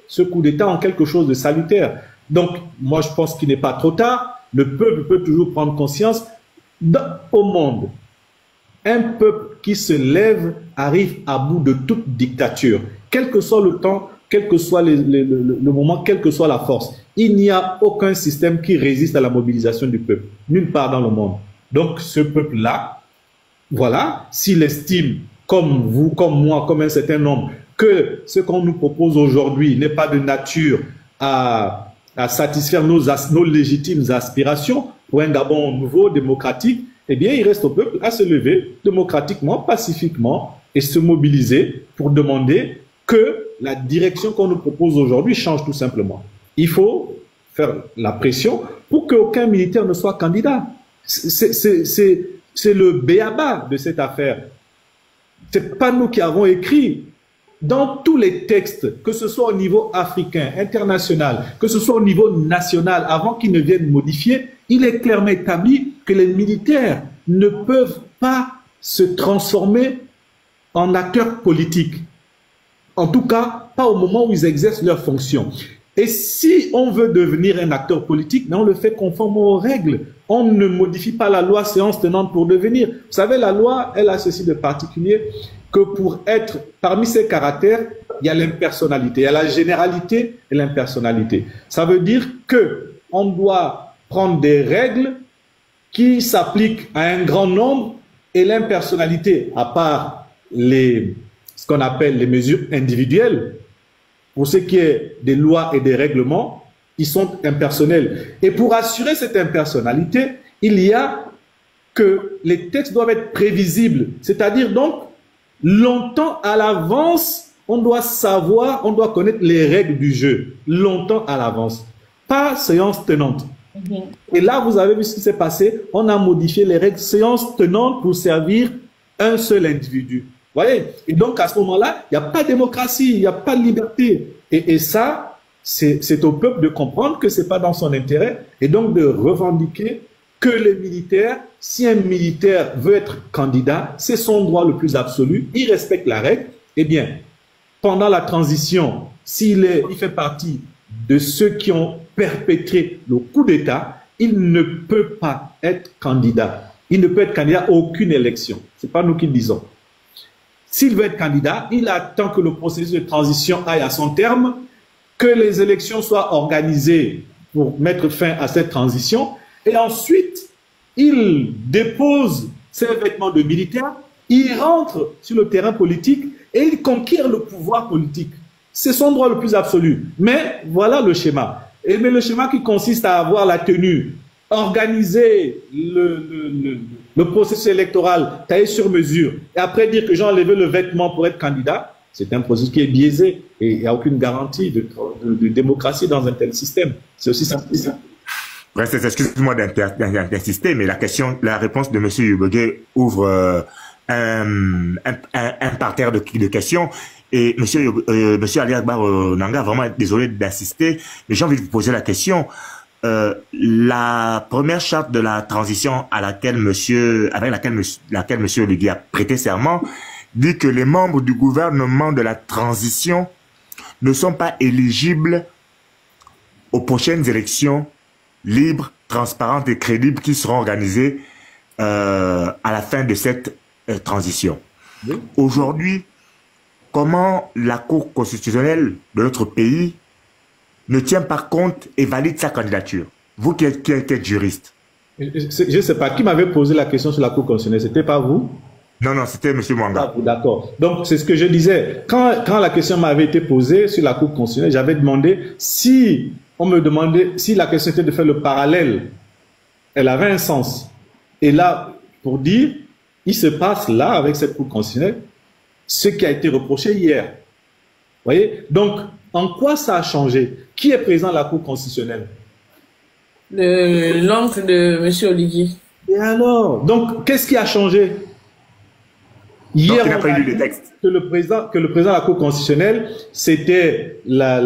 ce coup d'État en quelque chose de salutaire. Donc, moi, je pense qu'il n'est pas trop tard. Le peuple peut toujours prendre conscience. Au monde, un peuple qui se lève arrive à bout de toute dictature. Quel que soit le temps, quel que soit le moment, quelle que soit la force. Il n'y a aucun système qui résiste à la mobilisation du peuple. Nulle part dans le monde. Donc, ce peuple-là, voilà, s'il estime, comme vous, comme moi, comme un certain nombre, que ce qu'on nous propose aujourd'hui n'est pas de nature à satisfaire nos légitimes aspirations pour un Gabon nouveau, démocratique, eh bien, il reste au peuple à se lever démocratiquement, pacifiquement et se mobiliser pour demander que la direction qu'on nous propose aujourd'hui change tout simplement. Il faut faire la pression pour qu'aucun militaire ne soit candidat. C'est le béaba de cette affaire. C'est pas nous qui avons écrit. Dans tous les textes, que ce soit au niveau africain, international, que ce soit au niveau national, avant qu'ils ne viennent modifier, il est clairement établi que les militaires ne peuvent pas se transformer en acteurs politiques. En tout cas, pas au moment où ils exercent leurs fonctions. Et si on veut devenir un acteur politique, on le fait conforme aux règles. On ne modifie pas la loi séance tenante pour devenir. Vous savez, la loi, elle a ceci de particulier que pour être parmi ses caractères, il y a l'impersonnalité. Il y a la généralité et l'impersonnalité. Ça veut dire que on doit prendre des règles qui s'appliquent à un grand nombre et l'impersonnalité, à part ce qu'on appelle les mesures individuelles, pour ce qui est des lois et des règlements, ils sont impersonnels. Et pour assurer cette impersonnalité, il y a que les textes doivent être prévisibles. C'est-à-dire donc, longtemps à l'avance, on doit savoir, on doit connaître les règles du jeu. Longtemps à l'avance. Pas séance tenante. Et là, vous avez vu ce qui s'est passé. On a modifié les règles séance tenante pour servir un seul individu. Vous voyez? Et donc, à ce moment-là, il n'y a pas de démocratie, il n'y a pas de liberté. Et ça, c'est au peuple de comprendre que ce n'est pas dans son intérêt et donc de revendiquer que les militaires, si un militaire veut être candidat, c'est son droit le plus absolu, il respecte la règle. Eh bien, pendant la transition, s'il fait partie de ceux qui ont perpétré le coup d'État, il ne peut pas être candidat. Il ne peut être candidat à aucune élection. Ce n'est pas nous qui le disons. S'il veut être candidat, il attend que le processus de transition aille à son terme, que les élections soient organisées pour mettre fin à cette transition, et ensuite, il dépose ses vêtements de militaire, il rentre sur le terrain politique et il conquiert le pouvoir politique. C'est son droit le plus absolu. Mais voilà le schéma. Mais le schéma qui consiste à avoir la tenue, organiser le processus électoral taillé sur mesure, et après dire que j'ai enlevé le vêtement pour être candidat, c'est un processus qui est biaisé et il n'y a aucune garantie de démocratie dans un tel système. C'est aussi ça. Excuse-moi d'insister, mais la réponse de M. Yubogué ouvre un parterre de questions. Et monsieur Ali Akbar Nanga, vraiment désolé d'insister, mais j'ai envie de vous poser la question. La première charte de la transition avec laquelle monsieur Oligui a prêté serment dit que les membres du gouvernement de la transition ne sont pas éligibles aux prochaines élections libres, transparentes et crédibles qui seront organisées à la fin de cette transition. Oui. Aujourd'hui, comment la Cour constitutionnelle de notre pays ne tient pas compte et valide sa candidature? Vous qui êtes juriste. Je ne sais pas, qui m'avait posé la question sur la Cour constitutionnelle? C'était pas vous? Non, c'était M. Mwanga. Ah, d'accord. Donc, c'est ce que je disais. Quand la question m'avait été posée sur la Cour constitutionnelle, j'avais demandé si on me demandait si la question était de faire le parallèle. Elle avait un sens. Et là, pour dire, il se passe là, avec cette Cour constitutionnelle, ce qui a été reproché hier. Vous voyez? Donc, en quoi ça a changé? Qui est présent à la Cour constitutionnelle? L'oncle de M. Oligui. Et alors? Donc, qu'est-ce qui a changé? Hier, on a dit que le président de la Cour constitutionnelle, c'était la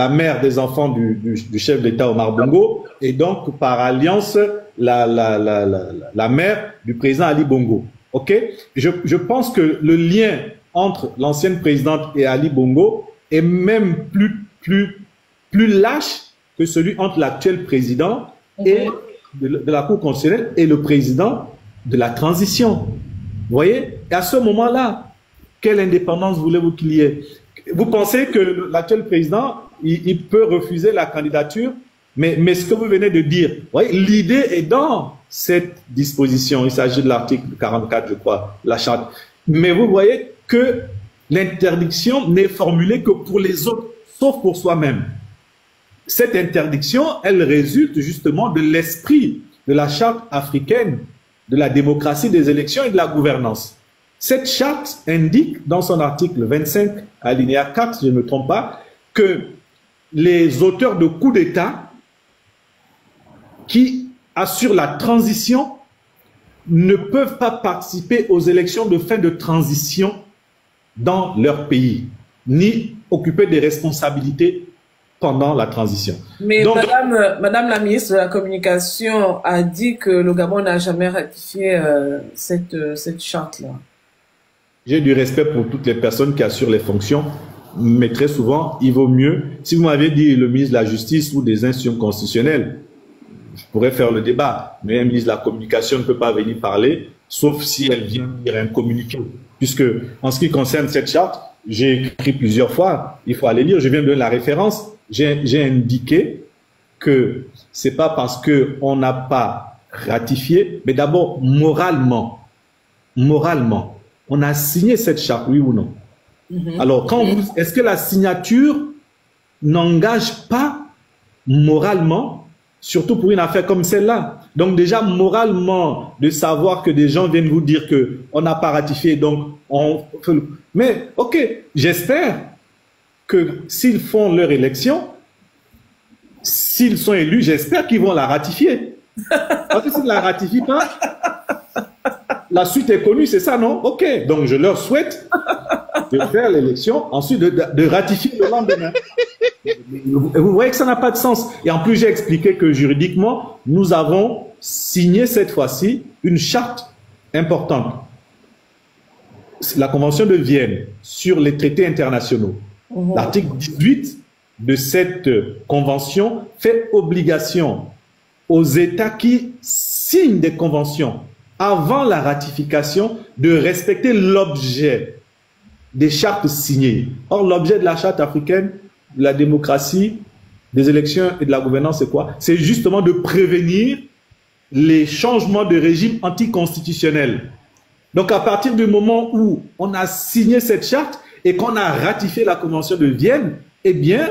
mère des enfants du chef d'État Omar Bongo, et donc, par alliance, la mère du président Ali Bongo. Ok? Je pense que le lien entre l'ancienne présidente et Ali Bongo est même plus lâche que celui entre l'actuel président et de la Cour constitutionnelle et le président de la transition. Vous voyez? Et à ce moment-là, quelle indépendance voulez-vous qu'il y ait? Vous pensez que l'actuel président, il peut refuser la candidature, mais ce que vous venez de dire, l'idée est dans cette disposition. Il s'agit de l'article 44, je crois, la charte. Mais vous voyez que l'interdiction n'est formulée que pour les autres, sauf pour soi-même. Cette interdiction, elle résulte justement de l'esprit de la charte africaine, de la démocratie des élections et de la gouvernance. Cette charte indique dans son article 25, alinéa 4, si je ne me trompe pas, que les auteurs de coups d'État qui assurent la transition ne peuvent pas participer aux élections de fin de transition dans leur pays, ni occuper des responsabilités pendant la transition. Mais donc, Madame la ministre de la Communication a dit que le Gabon n'a jamais ratifié cette charte-là. J'ai du respect pour toutes les personnes qui assurent les fonctions, mais très souvent, il vaut mieux, si vous m'aviez dit le ministre de la Justice ou des institutions constitutionnelles, je pourrais faire le débat, mais un ministre de la Communication ne peut pas venir parler, sauf si elle vient dire un communiqué. Puisque, en ce qui concerne cette charte, j'ai écrit plusieurs fois, il faut aller lire, je viens de donner la référence, j'ai indiqué que c'est pas parce qu'on n'a pas ratifié, mais d'abord, moralement, on a signé cette charte, oui ou non? Alors, est-ce que la signature n'engage pas moralement, surtout pour une affaire comme celle-là? Donc déjà, moralement, de savoir que des gens viennent vous dire qu'on n'a pas ratifié, donc on... Mais, ok, j'espère que s'ils font leur élection, s'ils sont élus, j'espère qu'ils vont la ratifier. Parce que s'ils ne la ratifient pas, la suite est connue, c'est ça, non? Ok, donc je leur souhaite de faire l'élection, ensuite de ratifier le lendemain. Vous voyez que ça n'a pas de sens. Et en plus, j'ai expliqué que juridiquement, nous avons signé cette fois-ci une charte importante. La Convention de Vienne sur les traités internationaux. L'article 18 de cette convention fait obligation aux États qui signent des conventions avant la ratification de respecter l'objet des chartes signées. Or, l'objet de la charte africaine, de la démocratie, des élections et de la gouvernance, c'est quoi? C'est justement de prévenir les changements de régime anticonstitutionnel. Donc, à partir du moment où on a signé cette charte et qu'on a ratifié la Convention de Vienne, eh bien,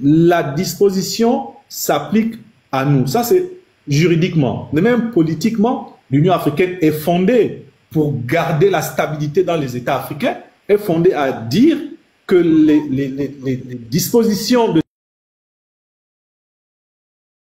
la disposition s'applique à nous. Ça, c'est juridiquement. Mais même politiquement, l'Union africaine est fondée pour garder la stabilité dans les États africains, est fondée à dire que les dispositions de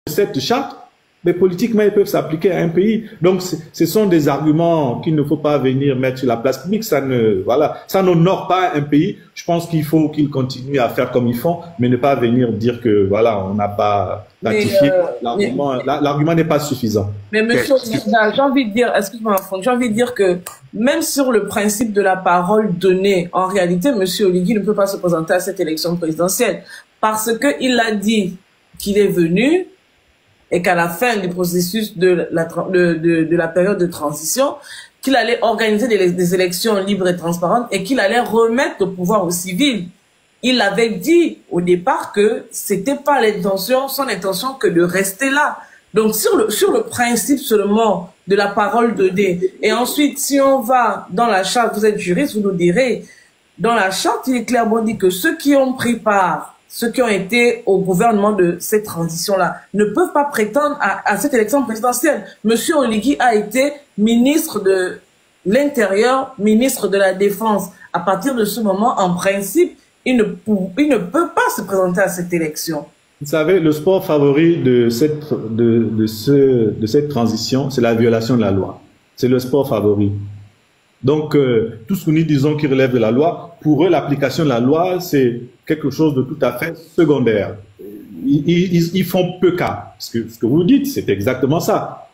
cette charte, mais politiquement, ils peuvent s'appliquer à un pays. Donc, ce sont des arguments qu'il ne faut pas venir mettre sur la place publique. Ça n'honore pas un pays. Je pense qu'il faut qu'ils continuent à faire comme ils font, mais ne pas venir dire que, voilà, on n'a pas ratifié. L'argument n'est pas suffisant. Mais monsieur, j'ai envie de dire, excuse-moi, j'ai envie de dire que même sur le principe de la parole donnée, en réalité, monsieur Oligui ne peut pas se présenter à cette élection présidentielle parce qu'il a dit qu'il est venu et qu'à la fin du processus de la période de transition, qu'il allait organiser des élections libres et transparentes et qu'il allait remettre le pouvoir aux civils. Il avait dit au départ que c'était pas son intention que de rester là. Donc sur le principe seulement de la parole donnée. Et ensuite, si on va dans la charte, vous êtes juriste, vous nous direz, dans la charte, il est clairement dit que ceux qui ont pris part, ceux qui ont été au gouvernement de cette transition-là ne peuvent pas prétendre à cette élection présidentielle. Monsieur Oligui a été ministre de l'Intérieur, ministre de la Défense. À partir de ce moment, en principe, il ne peut pas se présenter à cette élection. Vous savez, le sport favori de cette transition, c'est la violation de la loi. C'est le sport favori. Donc, tout ce que nous disons qui relève de la loi, pour eux, l'application de la loi, c'est quelque chose de tout à fait secondaire. Ils font peu cas. Ce que vous dites, c'est exactement ça.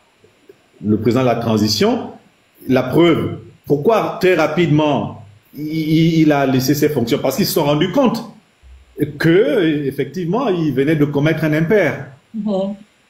Le président de la transition, la preuve, pourquoi très rapidement, il a laissé ses fonctions parce qu'ils se sont rendus compte que, effectivement, il venait de commettre un impair.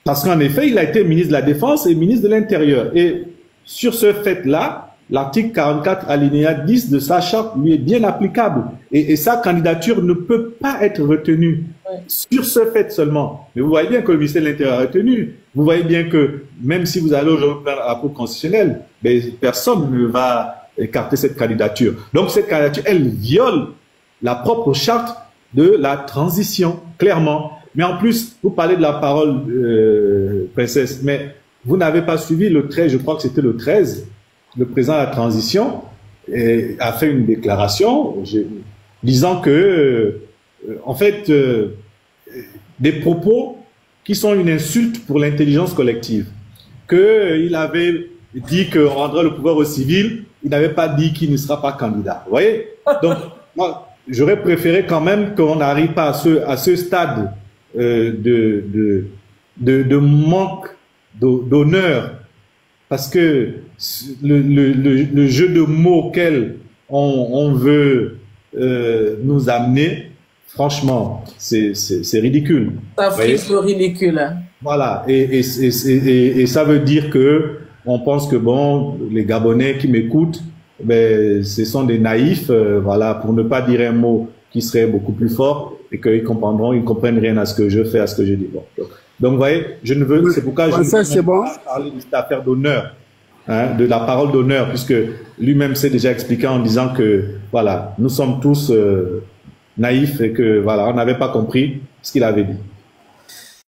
Parce qu'en effet, il a été ministre de la Défense et ministre de l'Intérieur. Et sur ce fait-là, l'article 44 alinéa 10 de sa charte lui est bien applicable. Et sa candidature ne peut pas être retenue sur ce fait seulement. Mais vous voyez bien que le ministère de l'Intérieur a retenu. Vous voyez bien que même si vous allez aujourd'hui à la Cour constitutionnelle, ben, personne ne va écarter cette candidature. Donc cette candidature, elle viole la propre charte de la transition, clairement. Mais en plus, vous parlez de la parole, princesse, mais vous n'avez pas suivi le 13, je crois que c'était le 13, le président de la transition a fait une déclaration disant que, en fait, des propos qui sont une insulte pour l'intelligence collective. Qu'il avait dit qu'on rendrait le pouvoir aux civils, il n'avait pas dit qu'il ne sera pas candidat. Vous voyez? Donc, moi, j'aurais préféré quand même qu'on n'arrive pas à ce stade de manque d'honneur, parce que le jeu de mots auquel on veut nous amener, franchement, c'est ridicule. Ça frise le ridicule. Voilà, et ça veut dire que on pense que bon, les Gabonais qui m'écoutent, ben, ce sont des naïfs, voilà, pour ne pas dire un mot qui serait beaucoup plus fort, et qu'ils comprendront, ils comprennent rien à ce que je fais, à ce que je dis. Bon. Donc, vous voyez, je ne veux, c'est pourquoi je ne veux pas parler de cette affaire d'honneur, hein, de la parole d'honneur, puisque lui-même s'est déjà expliqué en disant que, voilà, nous sommes tous naïfs et que, voilà, on n'avait pas compris ce qu'il avait dit.